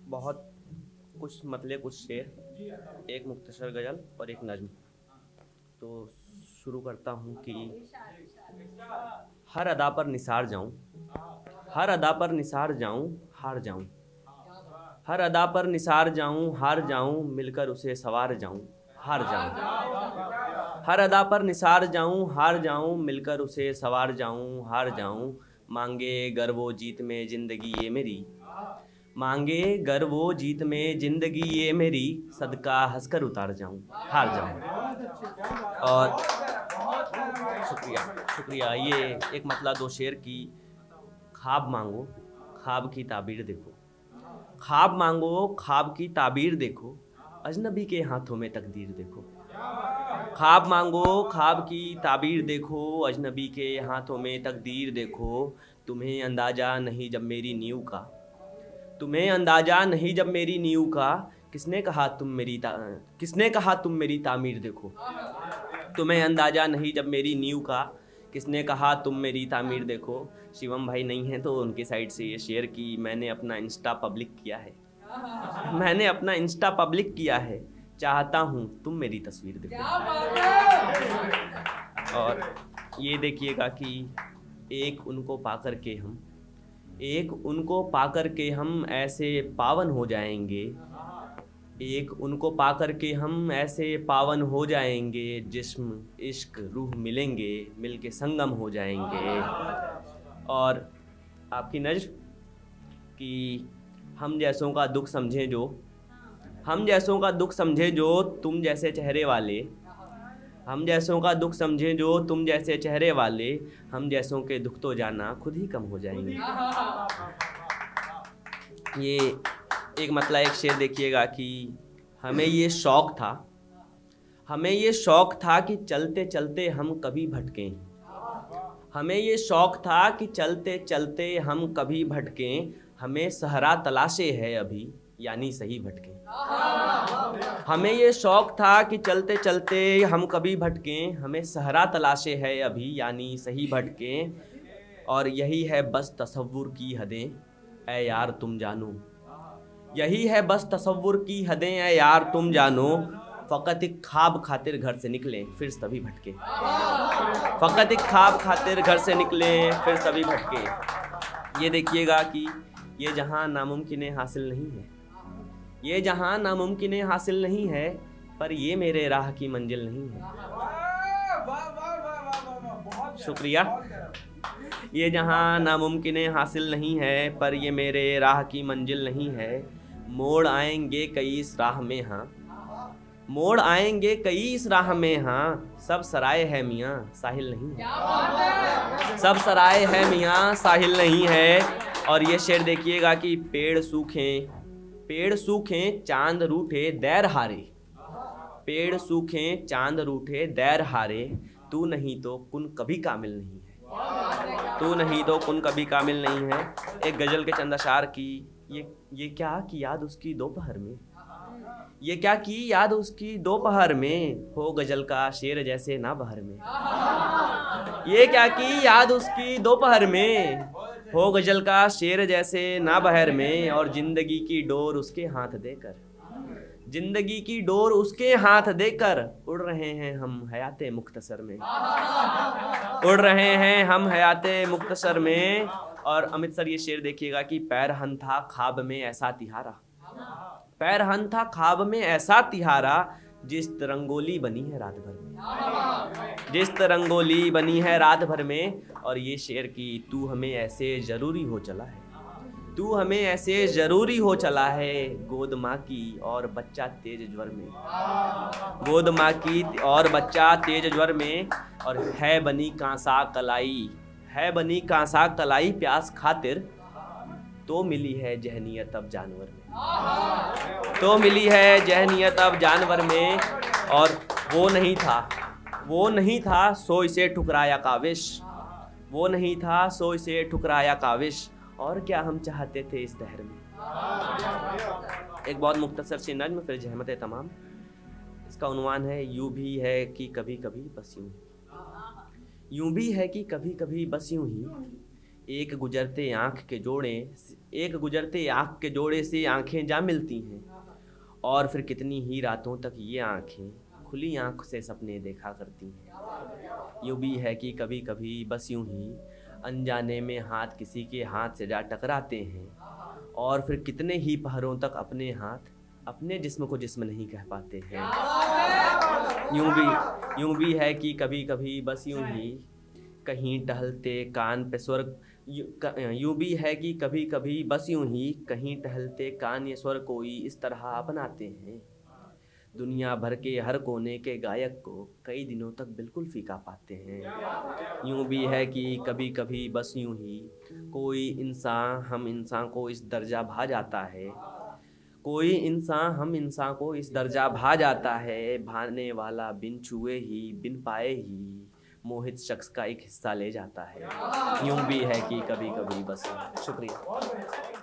बहुत कुछ मतलब कुछ शेर, एक मुख्तसर गज़ल और एक नज़्म। तो शुरू करता हूँ कि हर अदा पर निसार जाऊँ, हर अदा पर निसार जाऊँ, हार जाऊँ, हर अदा पर निसार जाऊँ, हार जाऊँ, मिलकर उसे सवार जाऊँ, हार जाऊँ, हर अदा पर निसार जाऊँ, हार जाऊँ, मिलकर उसे सवार जाऊँ, हार जाऊँ, मांगे गर वो जीत में ज़िंदगी ये मेरी, मांगे गर वो जीत में ज़िंदगी ये मेरी, सदका हंसकर उतार जाऊँ, हार जाऊँ। और शुक्रिया शुक्रिया। ये एक मतलब दो शेर की। ख्वाब मांगो, ख्वाब की ताबीर देखो, ख्वाब मांगो, ख्वाब की ताबीर देखो, अजनबी के हाथों में तकदीर देखो, ख्वाब मांगो, ख्वाब की ताबीर देखो, अजनबी के हाथों में तकदीर देखो, तुम्हें अंदाजा नहीं जब मेरी नींव का, तुम्हें अंदाजा नहीं जब मेरी नींव का, किसने कहा किसने कहा तुम मेरी तामीर देखो, तुम्हें अंदाजा नहीं जब मेरी नींव का, किसने कहा तुम मेरी तामीर देखो। शिवम भाई नहीं है तो उनकी साइड से ये शेयर की मैंने अपना इंस्टा पब्लिक किया है, मैंने अपना इंस्टा पब्लिक किया है, चाहता हूँ तुम मेरी तस्वीर देखो। और ये देखिएगा कि एक उनको पाकर के हम, एक उनको पाकर के हम ऐसे पावन हो जाएंगे, एक उनको पाकर के हम ऐसे पावन हो जाएंगे, जिस्म इश्क रूह मिलेंगे, मिलके संगम हो जाएंगे। और आपकी नज़्म कि हम जैसों का दुख समझे जो, हम जैसों का दुख समझे जो तुम जैसे चेहरे वाले, हम जैसों का दुख समझे जो तुम जैसे चेहरे वाले, हम जैसों के दुख तो जाना खुद ही कम हो जाएंगे। ये एक मतलब एक शेर देखिएगा कि हमें ये शौक़ था, हमें ये शौक़ था कि चलते चलते हम कभी भटकें, हमें ये शौक़ था कि चलते चलते हम कभी भटकें, हमें सहरा तलाशे है अभी यानी सही भटकें, हमें ये शौक़ था कि चलते चलते हम कभी भटकें, हमें सहरा तलाशे है अभी यानी सही भटकें, और यही है बस तसव्वुर की हदें ऐ यार तुम जानो, यही है बस तसव्वुर की हदें ऐ यार तुम जानो, फ़कत एक ख्वाब खातिर घर से निकले फिर सभी भटके, फ़कत एक ख्वाब खातिर घर से निकले फिर सभी भटके। ये देखिएगा कि ये जहाँ नामुमकिन हासिल नहीं है, ये जहाँ नामुमकिन हासिल नहीं है, पर ये मेरे राह की मंजिल नहीं है। शुक्रिया। ये जहाँ नामुमकिन हासिल नहीं है, पर ये मेरे राह की मंजिल नहीं है, मोड़ आएंगे कई इस राह में हाँ, मोड़ आएंगे कई इस राह में हाँ, सब सराय है मियाँ साहिल नहीं है, सब सराय है मियाँ साहिल नहीं है। और ये शेर देखिएगा कि पेड़ सूखें चांद रूठे दैर हारे, पेड़ सूखें चांद रूठे दैर हारे, तू नहीं तो कुन कभी कामिल नहीं है, तू नहीं तो कुन कभी कामिल नहीं है। एक गज़ल के चंद अशार की। ये क्या कि याद उसकी दोपहर में, ये क्या की याद उसकी दोपहर में, हो गज़ल का शेर जैसे ना बहर में, ये क्या की याद उसकी दोपहर में, हो गज़ल का शेर जैसे ना बहर में, और ज़िंदगी की डोर उसके हाथ देकर, ज़िंदगी की डोर उसके हाथ देकर, उड़ रहे हैं हम हयाते मुख्तसर में, उड़ रहे हैं हम हयाते मुख्तसर में। और अमित सर ये शेर देखिएगा कि पैरहन था ख्वाब में ऐसा तिहारा, पैरहन था ख्वाब में ऐसा तिहारा, जिस रंगोली बनी है रात भर में, जिस रंगोली बनी है रात भर में। और ये शेर की तू हमें ऐसे ज़रूरी हो चला है, तू हमें ऐसे ज़रूरी हो चला है, गोद माँ की और बच्चा तेज ज्वर में, गोद माँ की और बच्चा तेज ज्वर में। और है बनी कांसा कलाई, है बनी कांसा कलाई प्यास खातिर, तो मिली है जहनियत अब जानवर में, तो मिली है जहनियत अब जानवर में। और वो नहीं था सो इसे ठुकराया काविश, वो नहीं था सो इसे ठुकराया काविश, और क्या हम चाहते थे इस दहर में। एक बहुत मुख्तसर सी नज़्म फिर जहमत तमाम। इसका उन्वान है यूं भी है कि कभी कभी बस यूं ही, यूं भी है कि कभी कभी बस यूं ही, एक गुजरते आँख के जोड़े से आंखें जा मिलती हैं, और फिर कितनी ही रातों तक ये आंखें खुली आंख से सपने देखा करती हैं। यूं भी है कि कभी कभी बस यूं ही अनजाने में हाथ किसी के हाथ से जा टकराते हैं, और फिर कितने ही पहरों तक अपने हाथ अपने जिस्म को जिस्म नहीं कह पाते हैं। यूं भी है कि कभी कभी बस यूं ही कहीं टहलते कान पे स्वर यूं भी है कि कभी कभी बस यूं ही कहीं टहलते कान ये स्वर कोई इस तरह अपनाते हैं, दुनिया भर के हर कोने के गायक को कई दिनों तक बिल्कुल फीका पाते हैं। यूं भी है कि कभी कभी बस यूं ही कोई इंसान हम इंसान को इस दर्जा भा जाता है, कोई इंसान हम इंसान को इस दर्जा भा जाता है, भाने वाला बिन छुए ही बिन पाए ही मोहित शख्स का एक हिस्सा ले जाता है। यूं भी है कि कभी कभी बस। शुक्रिया।